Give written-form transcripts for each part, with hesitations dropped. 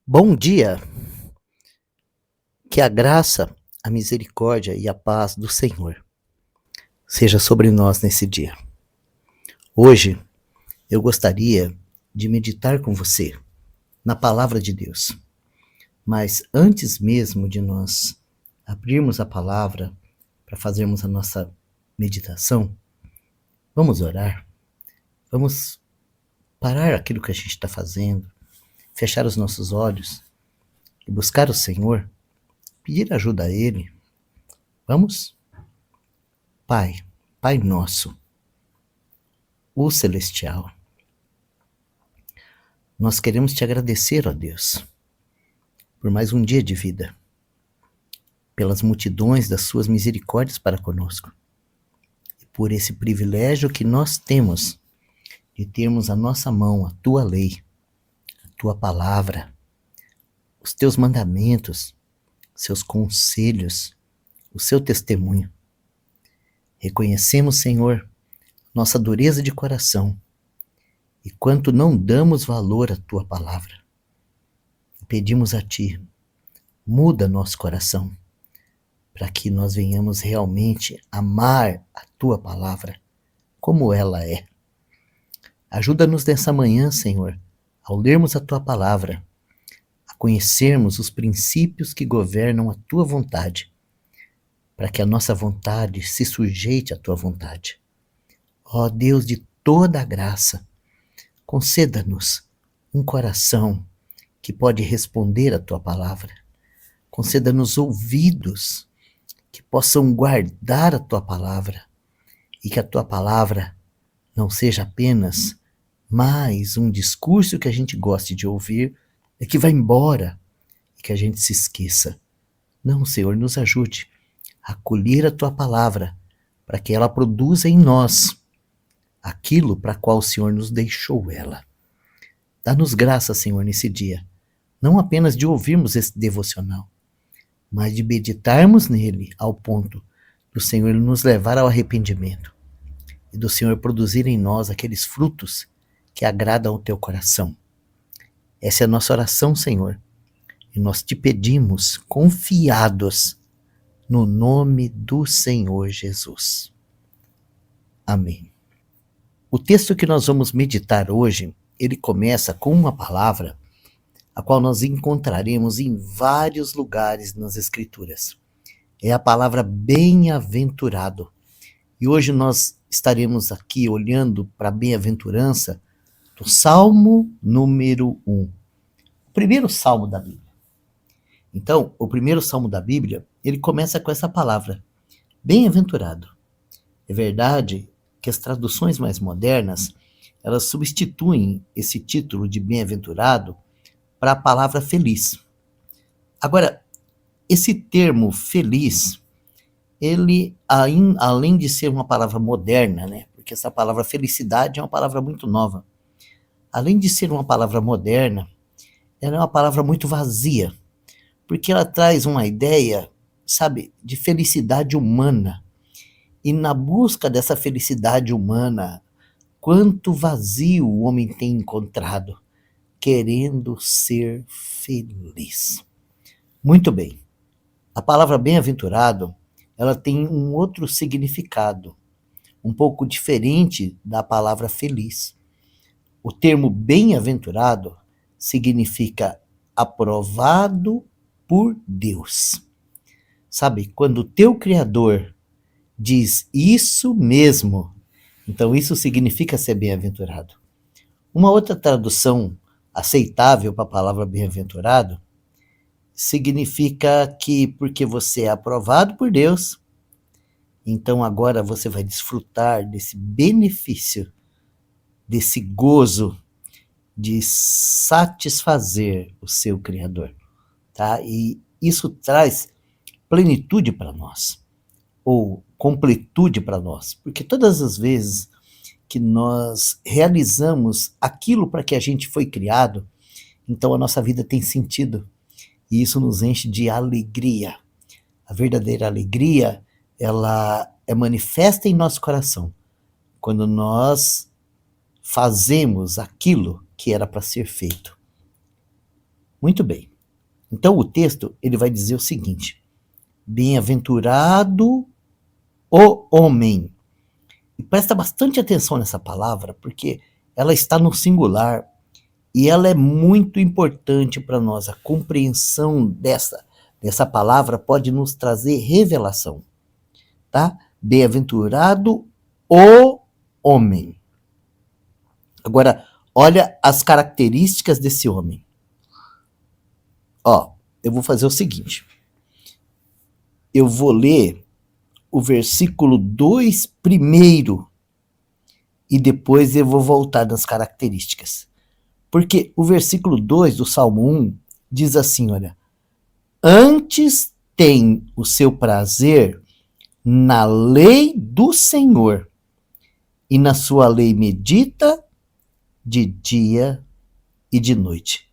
Bom dia, que a graça, a misericórdia e a paz do Senhor seja sobre nós nesse dia. Hoje eu gostaria de meditar com você na palavra de Deus. Mas antes mesmo de nós abrirmos a palavra para fazermos a nossa meditação, vamos orar, vamos parar aquilo que a gente está fazendo, fechar os nossos olhos e buscar o Senhor, pedir ajuda a Ele. Vamos? Pai, Pai nosso, o Celestial, nós queremos te agradecer, ó Deus, por mais um dia de vida, pelas multidões das suas misericórdias para conosco, e por esse privilégio que nós temos de termos à nossa mão a tua lei, a tua palavra, os teus mandamentos, seus conselhos, o seu testemunho. Reconhecemos, Senhor, nossa dureza de coração e quanto não damos valor à tua palavra. Pedimos a ti, muda nosso coração, para que nós venhamos realmente amar a tua palavra como ela é. Ajuda-nos nessa manhã, Senhor, ao lermos a tua palavra, a conhecermos os princípios que governam a tua vontade, para que a nossa vontade se sujeite à tua vontade. Ó Deus de toda a graça, conceda-nos um coração que pode responder à tua palavra. Conceda-nos ouvidos que possam guardar a tua palavra e que a tua palavra não seja apenas mais um discurso que a gente goste de ouvir e que vai embora e que a gente se esqueça. Não, Senhor, nos ajude a acolher a tua palavra para que ela produza em nós aquilo para qual o Senhor nos deixou ela. Dá-nos graça, Senhor, nesse dia, não apenas de ouvirmos esse devocional, mas de meditarmos nele ao ponto do Senhor nos levar ao arrependimento e do Senhor produzir em nós aqueles frutos que agradam ao teu coração. Essa é a nossa oração, Senhor, e nós te pedimos confiados no nome do Senhor Jesus. Amém. O texto que nós vamos meditar hoje, ele começa com uma palavra a qual nós encontraremos em vários lugares nas Escrituras. É a palavra bem-aventurado. E hoje nós estaremos aqui olhando para a bem-aventurança do Salmo número 1. O primeiro salmo da Bíblia. Então, o primeiro salmo da Bíblia, ele começa com essa palavra, bem-aventurado. É verdade que as traduções mais modernas, elas substituem esse título de bem-aventurado para a palavra feliz. Agora, esse termo feliz, ele, além de ser uma palavra moderna, né, porque essa palavra felicidade é uma palavra muito nova, além de ser uma palavra moderna, ela é uma palavra muito vazia, porque ela traz uma ideia, sabe, de felicidade humana. E na busca dessa felicidade humana, quanto vazio o homem tem encontrado, querendo ser feliz. Muito bem. A palavra bem-aventurado, ela tem um outro significado, um pouco diferente da palavra feliz. O termo bem-aventurado significa aprovado por Deus. Sabe, quando o teu Criador diz isso mesmo, então isso significa ser bem-aventurado. Uma outra tradução aceitável para a palavra bem-aventurado significa que porque você é aprovado por Deus, então agora você vai desfrutar desse benefício, desse gozo de satisfazer o seu Criador, tá? E isso traz plenitude para nós, ou completude para nós, porque todas as vezes que nós realizamos aquilo para que a gente foi criado, então a nossa vida tem sentido, e isso nos enche de alegria. A verdadeira alegria, ela é manifesta em nosso coração, quando nós fazemos aquilo que era para ser feito. Muito bem. Então o texto ele vai dizer o seguinte: bem-aventurado o homem. E presta bastante atenção nessa palavra, porque ela está no singular e ela é muito importante para nós. A compreensão dessa palavra pode nos trazer revelação, tá? Bem-aventurado o homem. Agora, olha as características desse homem. Ó, eu vou fazer o seguinte. Eu vou ler o versículo 2 primeiro e depois eu vou voltar nas características. Porque o versículo 2 do Salmo 1 diz assim, olha: antes tem o seu prazer na lei do Senhor, e na sua lei medita de dia e de noite.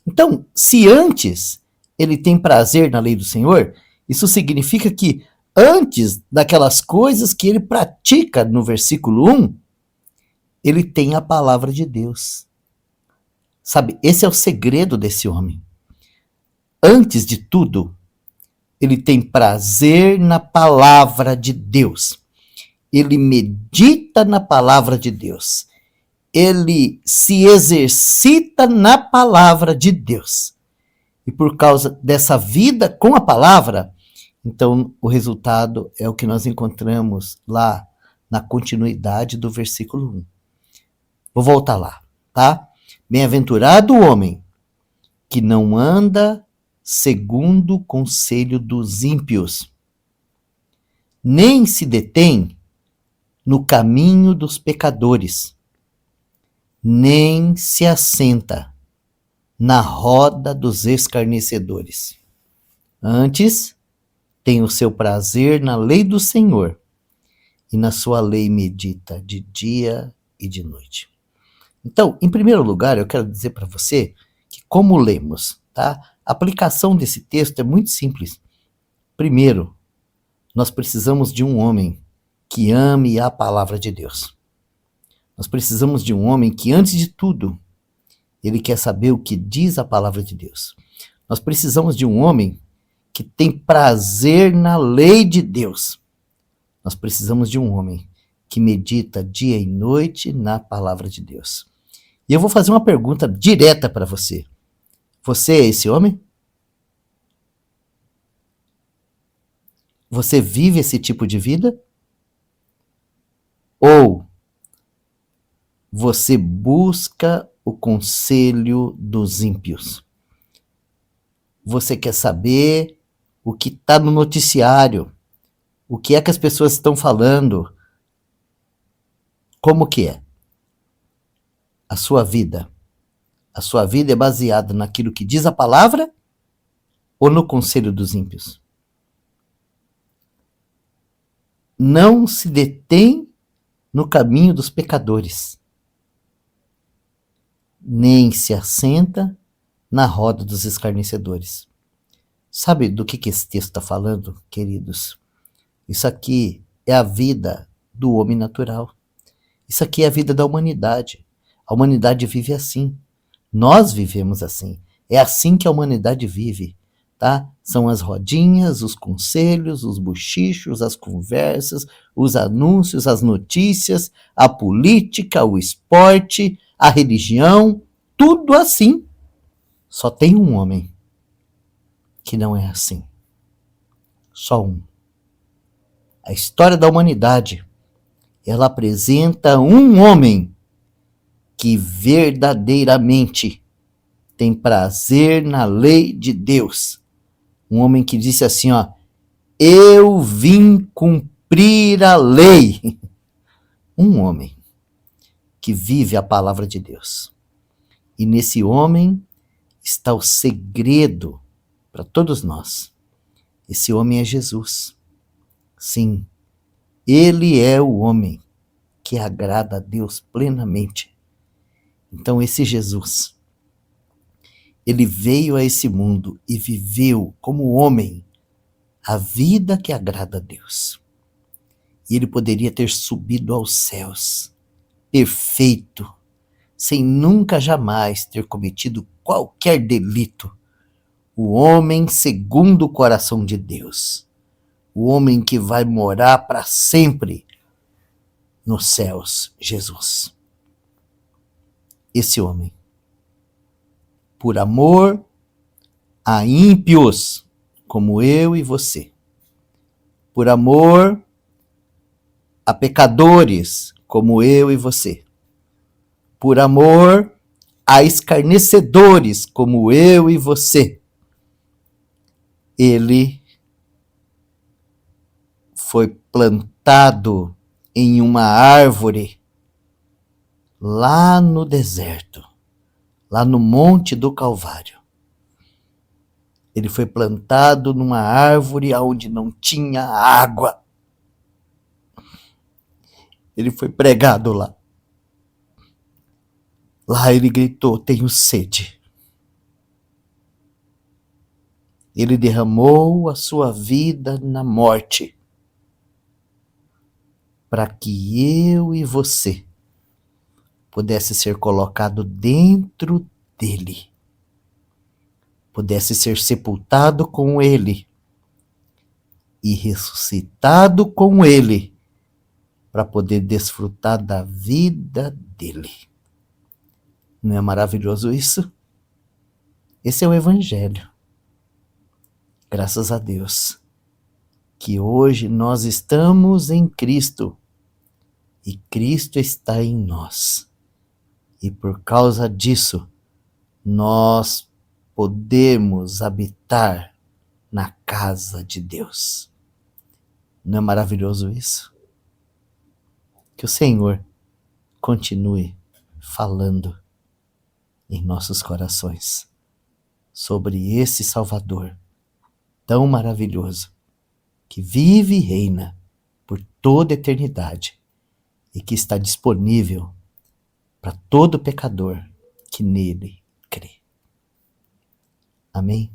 Então, se antes ele tem prazer na lei do Senhor, isso significa que antes daquelas coisas que ele pratica no versículo 1, ele tem a palavra de Deus. Sabe, esse é o segredo desse homem. Antes de tudo, ele tem prazer na palavra de Deus. Ele medita na palavra de Deus. Ele se exercita na palavra de Deus. E por causa dessa vida com a palavra, então o resultado é o que nós encontramos lá na continuidade do versículo 1. Vou voltar lá, tá? Bem-aventurado o homem que não anda segundo o conselho dos ímpios, nem se detém no caminho dos pecadores, nem se assenta na roda dos escarnecedores. Antes, tem o seu prazer na lei do Senhor, e na sua lei medita de dia e de noite. Então, em primeiro lugar, eu quero dizer para você que como lemos, tá? A aplicação desse texto é muito simples. Primeiro, nós precisamos de um homem que ame a palavra de Deus. Nós precisamos de um homem que, antes de tudo, ele quer saber o que diz a palavra de Deus. Nós precisamos de um homem que tem prazer na lei de Deus. Nós precisamos de um homem que medita dia e noite na palavra de Deus. E eu vou fazer uma pergunta direta para você. Você é esse homem? Você vive esse tipo de vida? Ou você busca o conselho dos ímpios? Você quer saber o que está no noticiário? O que é que as pessoas estão falando? Como que é a sua vida? A sua vida é baseada naquilo que diz a palavra ou no conselho dos ímpios? Não se detém no caminho dos pecadores, nem se assenta na roda dos escarnecedores. Sabe do que esse texto está falando, queridos? Isso aqui é a vida do homem natural. Isso aqui é a vida da humanidade. A humanidade vive assim. Nós vivemos assim. É assim que a humanidade vive, tá? São as rodinhas, os conselhos, os bochichos, as conversas, os anúncios, as notícias, a política, o esporte, a religião, tudo assim. Só tem um homem que não é assim. Só um. A história da humanidade, ela apresenta um homem que verdadeiramente tem prazer na lei de Deus. Um homem que disse assim, ó: eu vim cumprir a lei. Um homem que vive a palavra de Deus. E nesse homem está o segredo para todos nós. Esse homem é Jesus. Sim, ele é o homem que agrada a Deus plenamente. Então esse Jesus, ele veio a esse mundo e viveu como homem a vida que agrada a Deus. E ele poderia ter subido aos céus, perfeito, sem nunca jamais ter cometido qualquer delito. O homem segundo o coração de Deus. O homem que vai morar para sempre nos céus, Jesus. Esse homem, por amor a ímpios, como eu e você, por amor a pecadores, como eu e você, por amor a escarnecedores, como eu e você, ele foi plantado em uma árvore lá no deserto, lá no Monte do Calvário. Ele foi plantado numa árvore onde não tinha água. Ele foi pregado lá. Lá ele gritou: tenho sede. Ele derramou a sua vida na morte para que eu e você pudesse ser colocado dentro dele, pudesse ser sepultado com ele e ressuscitado com ele para poder desfrutar da vida dele. Não é maravilhoso isso? Esse é o Evangelho. Graças a Deus que hoje nós estamos em Cristo e Cristo está em nós. E por causa disso, nós podemos habitar na casa de Deus. Não é maravilhoso isso? Que o Senhor continue falando em nossos corações sobre esse Salvador tão maravilhoso, que vive e reina por toda a eternidade e que está disponível para todo pecador que nele crê. Amém?